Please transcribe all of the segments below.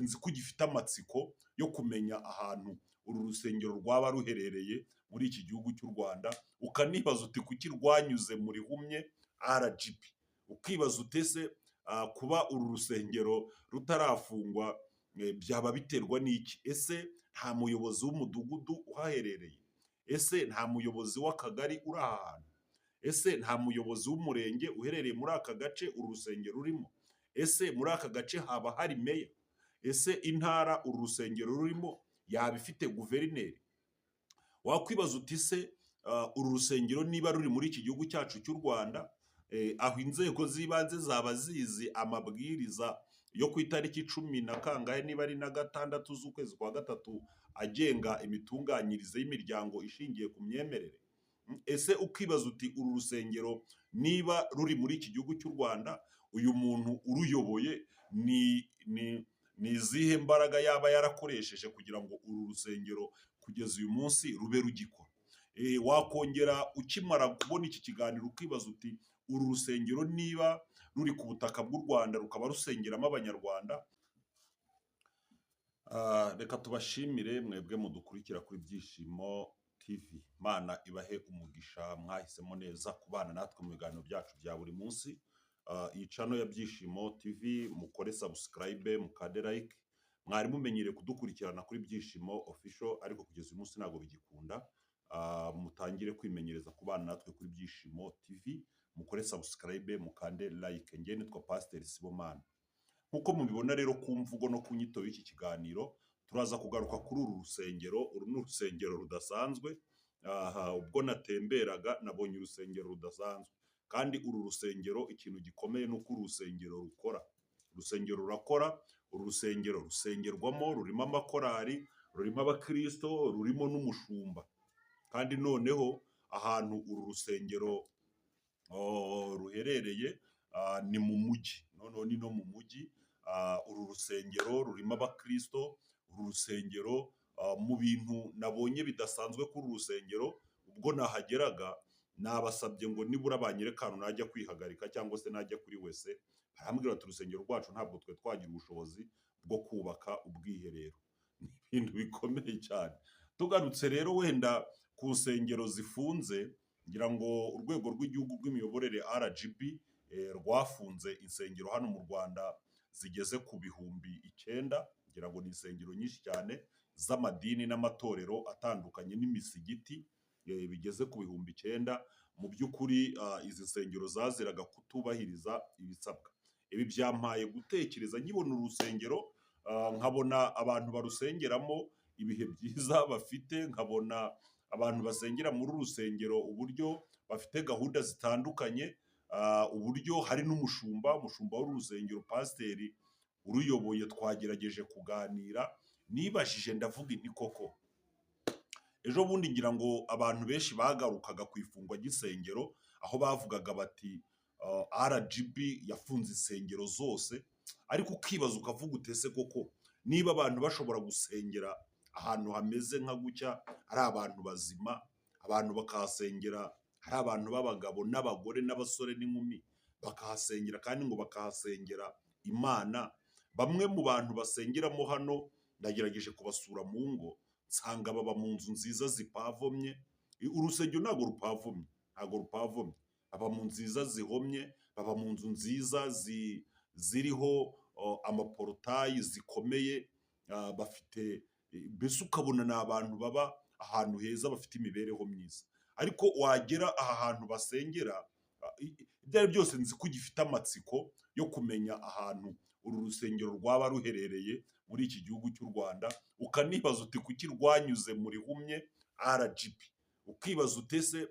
nzi ko ugifite amatsiko yo kumenya ahantu uru rusengero rwaba ruherereye muri iki gihugu cy'u Rwanda, ukanibaza uti kuki rwanyuze mu rihumye RGB, ukibaza utese kuba uru rusengero rutarafungwa byaba biterwa n'iki? Ese nta muyobozi w'umudugudu uhaherereye? Ese nta muyobozi w'akagari uri aha hantu? Ese nta muyobozi w'umurenge uherereye muri aka gace uru rusengero rurimo? Ese muri aka gace haba hari meya? Ese intara uru rusengero rurimo yaba ifite guverineri? Wakwibaza uti se uru rusengero niba ruri muri iki gihugu cyacu cy'u Rwanda, aho inzego z'ibanze zaba zizi amabwiriza yo ku itariki 10 na kangahe niba ari na gatandatu z'ukwezi kwa gatatu agenga imitunganyirize y'imiryango ishingiye ku myemerere? Ese ukibaza uti uru rusengero niba ruri muri iki gihugu cy'u Rwanda, uyu muntu uruyoboye ni izihe mbaraga yaba yarakoresheje kugira ngo uru rusengero kugeza uyu munsi rube rugikora? Wakongera ukimara kubona iki kiganiro ukibaza uti uru rusengero niba ruri ku butaka bw'u Rwanda rukaba rusengeramo abanyarwanda. Reka tubashimire mwebwe mudukurikira kuri Byishimo TV. Mana ibahe umugisha, mwahisemo neza kubana natwe mu biganiro byacu bya buri munsi. Iyi channel ya Byishimo TV mukore subscribe, mukade like. Mwari mumenyereye kudukurikirana kuri Byishimo official, ariko kugeza uyu munsi ntabwo bigikunda. Mutangire kwimenyereza kubana natwe kuri Byishimo TV, mukore subscribe, mukande like. Nge nitwa Pastor Sibomana. Nkuko mubibona rero ku mvugo no ku nyito y'iki kiganiro, turaza kugaruka kuri uru rusengero. Uru ni urusengero rudasanzwe. Ubwo natemberaga nabonye urusengero rudasanzwe, kandi uru rusengero ikintu gikomeye ni uko uru rusengero rukora. Urusengero rurakora, uru rusengero rusengerwamo, rurimo amakorari, rurimo abakristo, rurimo n'umushumba. Kandi noneho ahantu uru rusengero ruherereye ni mu mujyi. Noneho ni no mu mujyi. Uru rusengero rurimo abakristo. Uru rusengero mu bintu nabonye bidasanzwe kuri uru rusengero, ubwo nahageraga nabasabye ngo nibura banyereka ahantu najya kwihagarika cyangwa se najya kuri wese. Barambwira ati urusengero rwacu ntabwo twe twagira ubushobozi bwo kubaka ubwiherero. Ni ibintu bikomeye cyane. Tugarutse rero wenda ku nsengero zifunze, ngira ngo urwego rw'igihugu rw'imiyoborere RGB rwafunze insengero hano mu Rwanda zigeze ku 9,000. Ngira ngo ni insengero nyinshi cyane z'amadini n'amatorero atandukanye n'imisigiti, bigeze ku 9,000. Mu by'ukuri izi nsengero zaziraga kutubahiriza ibisabwa. Ibi byampaye gutekereza nkibona urusengero, nkabona abantu barusengeramo ibihe byiza bafite, nkabona abantu basengera muri urusengero uburyo bafite gahunda zitandukanye, uburyo hari n'umushumba w'urusengero, pasiteri uruyoboye. Twagerageje kuganira, nibajije ndavuga nti koko ejo bundi ngira ngo abantu benshi bagarukaga ku ifungwa ry'isengero, aho bavugaga bati RGB yafunze insengero zose. Ariko ukibaza ukavuga utese koko niba abantu bashobora gusengera ahantu hameze nka gutya, ari abantu bazima, abantu bakahasengera, hari abantu b'abagabo n'abagore n'abasore n'inkumi bakahasengera, kandi ngo bakahasengera Imana. Bamwe mu bantu basengeramo hano ndagerageje kubasura mu ngo, nsanga baba mu nzu nziza zipavomye. Urusengero ntabwo rupavomye, baba mu nziza zihomye, baba mu nzu nziza ziriho amaporotayi zikomeye, bafite mbese ukabona ni abantu baba ahantu heza, bafite imibereho myiza. Ariko wagera aha hantu basengera, ibyo ari byose nzi ko ugifite amatsiko yo kumenya ahantu uru rusengero rwaba ruherereye muri iki gihugu cy'u Rwanda, ukanibaza uti kuki rwanyuze mu rihumye RGB, ukibaza utese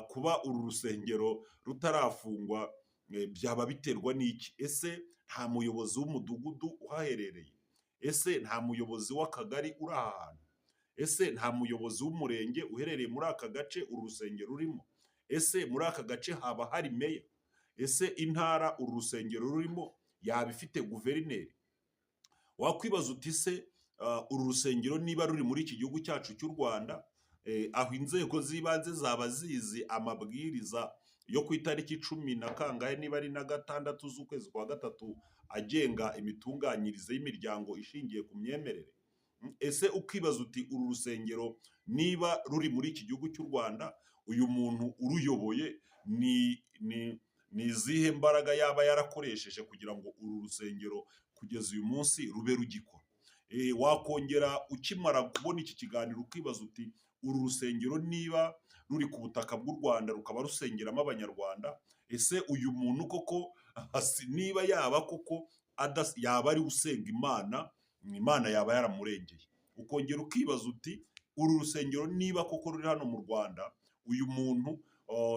kuba uru rusengero rutarafungwa byaba biterwa n'iki? Ese nta muyobozi w'umudugudu uhaherereye? Ese nta muyobozi w'akagari uri aha hantu? Ese nta muyobozi w'umurenge uherereye muri aka gace uru rusengero rurimo? Ese muri aka gace haba hari meya? Ese intara uru rusengero rurimo yaba ifite guverineri? Wakwibaza uti se uru rusengero niba ruri muri iki gihugu cyacu cy'u Rwanda, aho inzego z'ibanze zaba zizi amabwiriza yo ku itariki 10 na kangahe niba ari na gatandatu z'ukwezi kwa gatatu agenga imitunganyirize y'imiryango ishingiye ku myemerere. Ese ukibaza uti uru rusengero niba ruri muri iki gihugu cy'u Rwanda, uyu muntu uruyoboye ni izihe mbaraga yaba yarakoresheje kugira ngo uru rusengero kugeza uyu munsi rube rugikora? Wakongera ukimara kubona iki kiganiro ukibaza uti uru rusengero niba ruri ku butaka bw'u Rwanda rukaba rusengeramo abanyarwanda, ese uyu muntu koko niba yaba koko yaba ari usenga Imana, Imana yaba yaramurengeye? Ukongera ukibaza uti uru rusengero niba koko ruri hano mu Rwanda, uyu muntu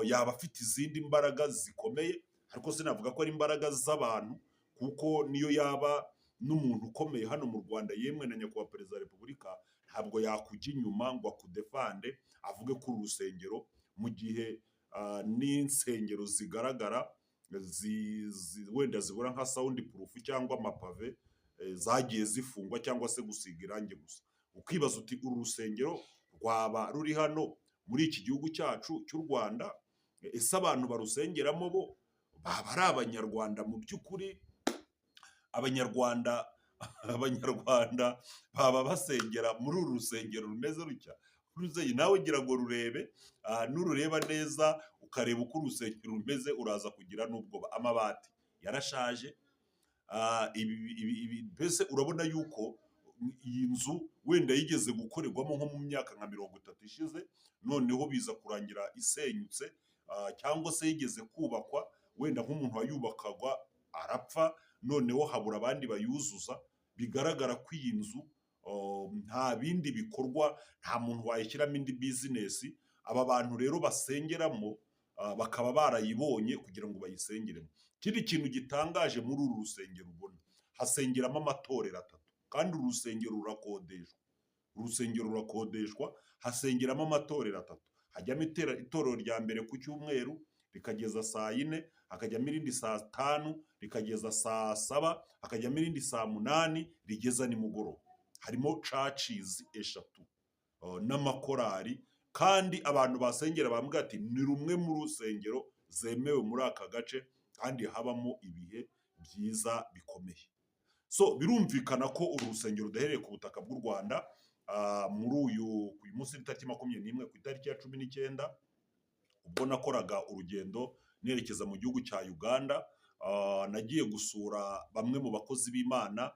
yaba afite izindi mbaraga zikomeye, ariko sinavuga ko ari imbaraga z'abantu, kuko niyo yaba n'umuntu ukomeye hano mu Rwanda, yemwe na nyakubahwa perezida wa repubulika ntabwo yakujya inyuma ngo akudefande avuge ko uru rusengero, mu gihe n'insengero zigaragara wenda zibura nka sound proof cyangwa amapave zagiye zifungwa cyangwa se gusiga irangi gusa. Ukibaza uti uru rusengero rwaba ruri hano muri iki gihugu cyacu cy'u Rwanda, ese abantu barusengeramo bo baba ari abanyarwanda mu by'ukuri? Abanyarwanda baba basengera muri uru rusengero rumeze rutya? Nawe ngira ngo rurebe, nurureba neza ukareba uko urusengero rumeze uraza kugira n'ubwoba. Amabati yarashaje, mbese urabona yuko iyi nzu wenda yigeze gukorerwamo nko mu myaka nka 30 ishize, noneho biza kurangira isenyutse, cyangwa se yigeze kubakwa wenda nk'umuntu wayubakagwa arapfa, noneho habura abandi bayuzuza. Bigaragara ko iyi nzu nta bindi bikorwa, nta muntu wayishyiramo indi bizinesi. Aba bantu rero basengeramo bakaba barayibonye kugira ngo bayisengeremo. Ikindi kintu gitangaje muri uru rusengero, ubona hasengeramo amatorero 3 kandi uru rusengero rurakodeshwa. Hasengeramo amatorero 3, hajyamo itorero rya mbere ku cyumweru rikageza saa 4, hakajyamo irindi saa 5 rikageza saa 7, hakajyamo irindi saa 8 rigeza nimugoroba. Harimo churches 3 n'amakorari, kandi abantu basengera bambwira ati ni rumwe mu rusengero zemewe muri aka gace kandi habamo ibihe byiza bikomeye. So birumvikana ko uru rusengero rudahereye ku butaka bw'u Rwanda. Muri uyu munsi w'itariki 21 ku itariki ya 19 ubwo nakoraga urugendo nerekeza mu gihugu cya Uganda, nagiye gusura bamwe mu bakozi b'Imana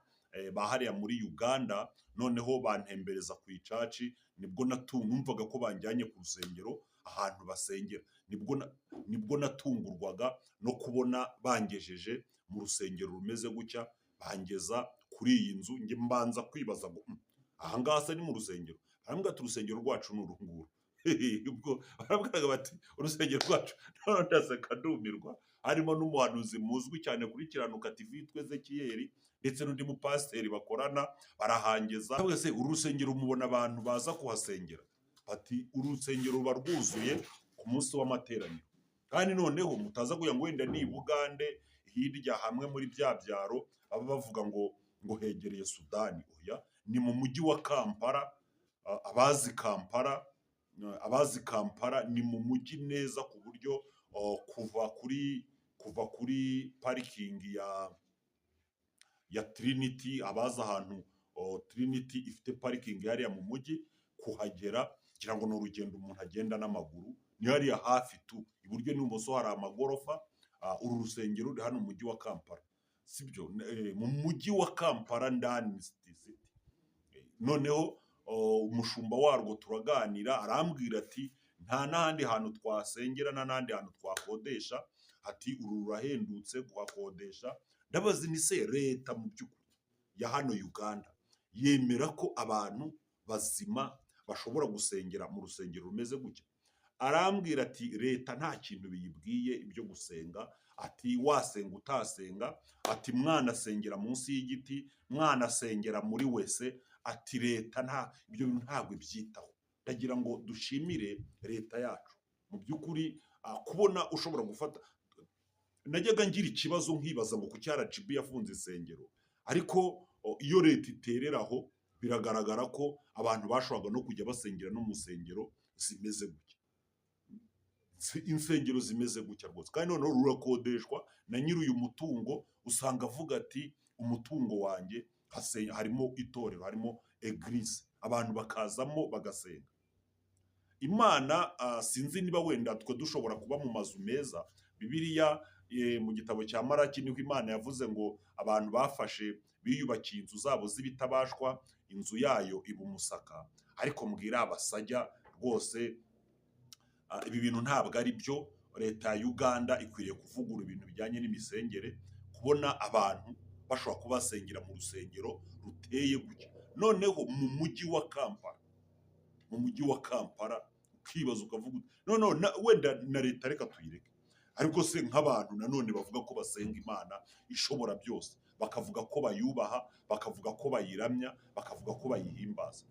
bahariya muri Uganda, noneho bantembereza ku icaci. Nibwo numvaga ko banjyanye ku rusengero ahantu basengera, nibwo natungurwaga no kubona bangejeje mu rusengero rumeze gutya, bangeza kuri iyi nzu. Nge mbanza kwibaza ngo aha ngaha ni mu rusengero? Arambwira ati urusengero rwacu ni urunguru. Ubwo barabwiraga bati urusengero rwacu, none ndaseka ndumirwa. Harimo n'umuhanuzi muzwi cyane kuri Kiranuka TV witwa Ezekiyeli, ndetse n'undi mupasiteri bakorana, barahangeza. Ntabwo se uru rusengero mubona abantu baza kuhasengera? Ati urusengero ruba rwuzuye ku munsi w'amateraniro, kandi noneho mutaza kugira ngo wenda ni Bugande hirya hamwe muri bya byaro baba bavuga ngo hegereye Sudani. Oya, ni mu mujyi wa Kampala. Abazi Kampala ni mu mujyi neza, ku buryo kuva kuri parikingi ya Trinity, abazi ahantu Trinity ifite parikingi hariya mu mujyi, kuhagera kugira ngo ni urugendo umuntu agenda n'amaguru. Ni hariya hafi tu, iburyo n'ibumoso hari amagorofa. Uru rusengero ruri hano mu mujyi wa Kampala, sibyo? Mu mujyi wa Kampala ndani city. Noneho umushumba warwo turaganira, arambwira ati nta n'ahandi hantu twasengera, n'ahandi hantu twakodesha. Ati uru rurahendutse kuhakodesha. Ndabazi ni se leta mu by'ukuri ya hano Uganda yemera ko abantu bazima bashobora gusengera mu rusengero rumeze gutya? Arambwira ati leta nta kintu biyibwiye ibyo gusenga. Ati wasenga utasenga, ati mwana asengera munsi y'igiti, mwana asengera muri wese. Ati leta ibyo ntabwo ibyitaho. Ndagira ngo dushimire leta yacu mu by'ukuri, kubona ushobora gufata. Najyaga ngira ikibazo nkibaza ngo kuki RGB yafunze insengero, ariko iyo leta itereraho biragaragara ko abantu bashoboraga no kujya basengera no mu nsengero zimeze gutya. insengero zimeze gutya rwose, kandi noneho rurakodeshwa na nyiri uyu mutungo. Usanga avuga ati umutungo wanjye harimo itorero, harimo eglise, abantu bakazamo bagasenga Imana. Sinzi niba wenda twe dushobora kuba mu mazu meza. Bibiliya mu gitabo cya Maraki niho Imana yavuze ngo abantu bafashe biyubakiye inzu zabo z'ibitabashwa, inzu yayo iba umusaka. Ariko mbwira abasajya rwose, ibi bintu ntabwo ari byo. Leta ya Uganda ikwiriye kuvugurura ibintu bijyanye n'imisengere, kubona abantu bashobora kubasengera mu rusengero ruteye gutya. Noneho mu mujyi wa Kampala ukibaza ukavuga wenda na leta reka tuyireke, ariko se nk'abantu nanone bavuga ko basenga Imana ishobora byose, bakavuga ko bayubaha, bakavuga ko bayiramya, bakavuga ko bayihimbaza,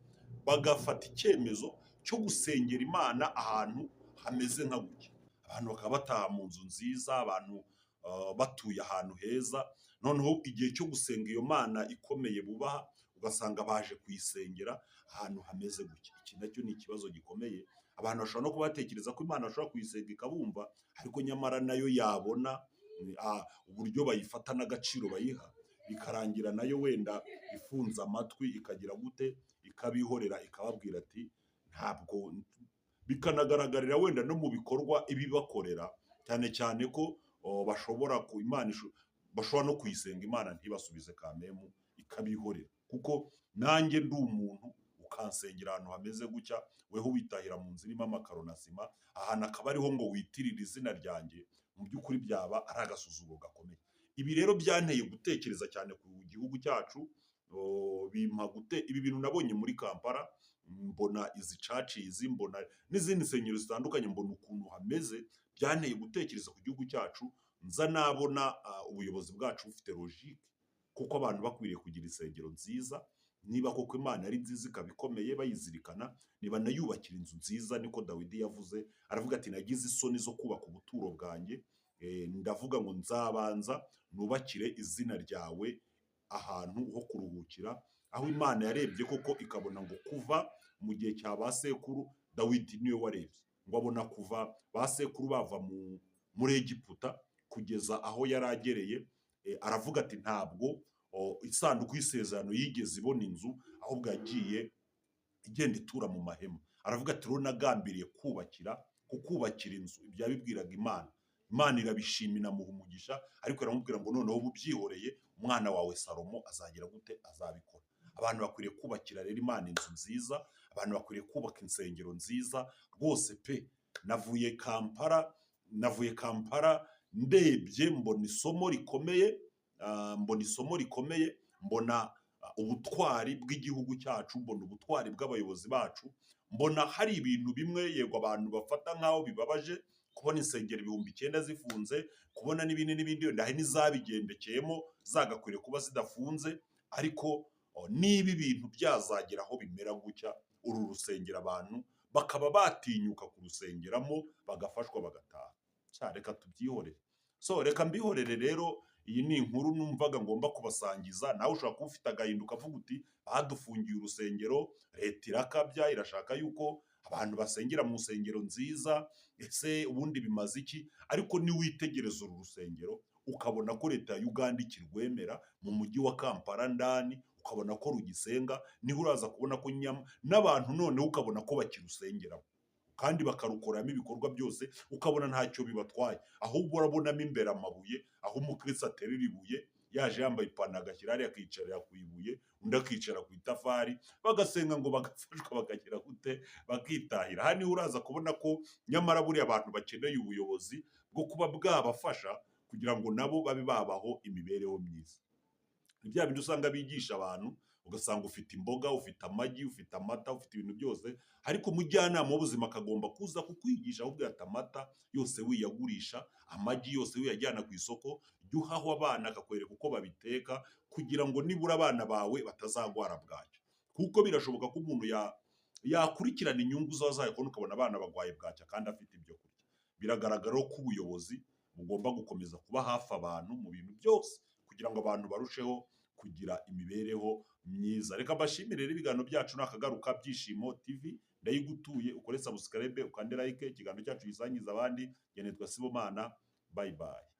bagafata icyemezo cyo gusengera Imana ahantu hameze nka gutya, abantu bakaba bataha mu nzu nziza, abantu batuye ahantu heza. Noneho igihe cyo gusenga iyo Mana ikomeye bubaha, ugasanga baje kuyisengera ahantu hameze gutya. Iki nacyo ni ikibazo gikomeye. Abantu bashobora no kuba batekereza ko Imana bashobora kuyisenga ikabumva, ariko nyamara nayo yabona uburyo bayifata n'agaciro bayiha, bikarangira nayo wenda ifunze amatwi, ikagira gute, ikabihorera, ikababwira ati ntabwo. Bikanagaragarira wenda no mu bikorwa ibibakorera, cyane cyane ko bashobora no kuyisenga Imana ntibasubize kamemu, ikabihorera. Kuko nanjye ndi umuntu, ukansengera ahantu hameze gutya, weho witahira mu nzu irimo amakaro na sima, ahantu akaba ariho ngo witirire izina ryanjye, mu by'ukuri byaba ari agasuzuguro gakomeye. Ibi rero byanteye gutekereza cyane ku gihugu cyacu. Ibi bintu nabonye muri Kampala, mbona izi churches, mbona n'izindi nsengero zitandukanye, mbona ukuntu hameze, byanteye gutekereza ku gihugu cyacu. Nza nabona ubuyobozi bwacu bufite logique, kuko abantu bakwiriye kugira insengero nziza. Niba koko Imana ari nziza ikaba ikomeye bayizirikana, niba nayubakira inzu nziza, niko Dawidi yavuze. Aravuga ati nagize isoni zo kubaka ubuturo bwanjye, ndavuga ngo nzabanza nubakire izina ryawe ahantu ho kuruhukira. Aho Imana yarebye koko ikabona ngo kuva mu gihe cya ba sekuru, Dawidi niwe warebye ngo abona kuva ba sekuru bava muri Egiputa kugeza aho yari agereye. Aravuga ati ntabwo isanduku y'isezerano yigeze ibona inzu, ahubwo yagiye igenda itura mu mahema. Aravuga ati rero nagambiriye kukubakira inzu. Ibyo yabibwiraga Imana irabishima, inamuha umugisha, ariko iramubwira ngo noneho ubyihoreye, umwana wawe Salomo azagira gute, azabikora. Abantu bakwiriye kubakira rero Imana inzu nziza, abantu bakwiriye kubaka insengero nziza rwose pe. Navuye Kampala ndebye, mbona isomo rikomeye, mbona ubutwari bw'igihugu cyacu, mbona ubutwari bw'abayobozi bacu, mbona hari ibintu bimwe yego abantu bafata nk'aho bibabaje, kubona insengero 9,000 zifunze, kubona n'ibindi wenda hari n'izabigendekeyemo zagakwiriye kuba zidafunze. Ariko niba ibintu byazagera aho bimera gutya, uru rusengero abantu bakaba batinyuka kurusengeramo, bagafashwa bagataha, reka tubyihorere. Reka mbihorere rero. Iyi ni inkuru numvaga ngomba kubasangiza. Nawe ushobora kuba ufite agahinda ukavuga uti badufungiye urusengero, leta irakabya, irashaka yuko abantu basengera mu nsengero nziza, ese ubundi bimaze iki? Ariko niwitegereza uru rusengero ukabona ko leta ya Uganda ikirwemera mu mujyi wa Kampala ndani, ukabona ko rugisenga, niho uraza kubona ko n'abantu noneho ukabona ko bakirusengeramo kandi bakarukoramo ibikorwa byose, ukabona ntacyo bibatwaye. Ahubwo urabonamo imbere amabuye, aho umukristo aterera ibuye, yaje yambaye ipantaro agashyira hariya akicarira ku ibuye, undi akicara ku itafari, bagasenga ngo bagafashwa bakagira gute, bakitahira. Aha niho uraza kubona ko nyamara buriya abantu bakeneye ubuyobozi bwo kuba bwabafasha kugira ngo nabo babe babaho imibereho myiza. Ni bya bindi usanga bigisha abantu, ugasanga ufite imboga, ufite amagi, ufite amata, ufite ibintu byose, ariko umujyanama w'ubuzima akagomba kuza kukwigisha, ahubwo ati amata yose wiyagurisha, amagi yose wiyajyana ku isoko, jya uhaho abana akakwereka uko babiteka, kugira ngo nibura abana bawe batazagwara bwacyo. Kuko birashoboka ko umuntu yakurikirana inyungu zayo, ukabona abana bagwaye bwacya kandi afite ibyo kurya. Biragaragara ko ubuyobozi bugomba gukomeza kuba hafi abantu mu bintu byose, kugira ngo abantu barusheho kugira imibereho myiza. Reka mbashimire rero, ibiganiro byacu nakagaruka Byishimo TV ndayigutuye, ukore subscribe, ukande like, ikiganiro cyacu gisangiza abandi. Njye nitwa Sibomana, bye bye.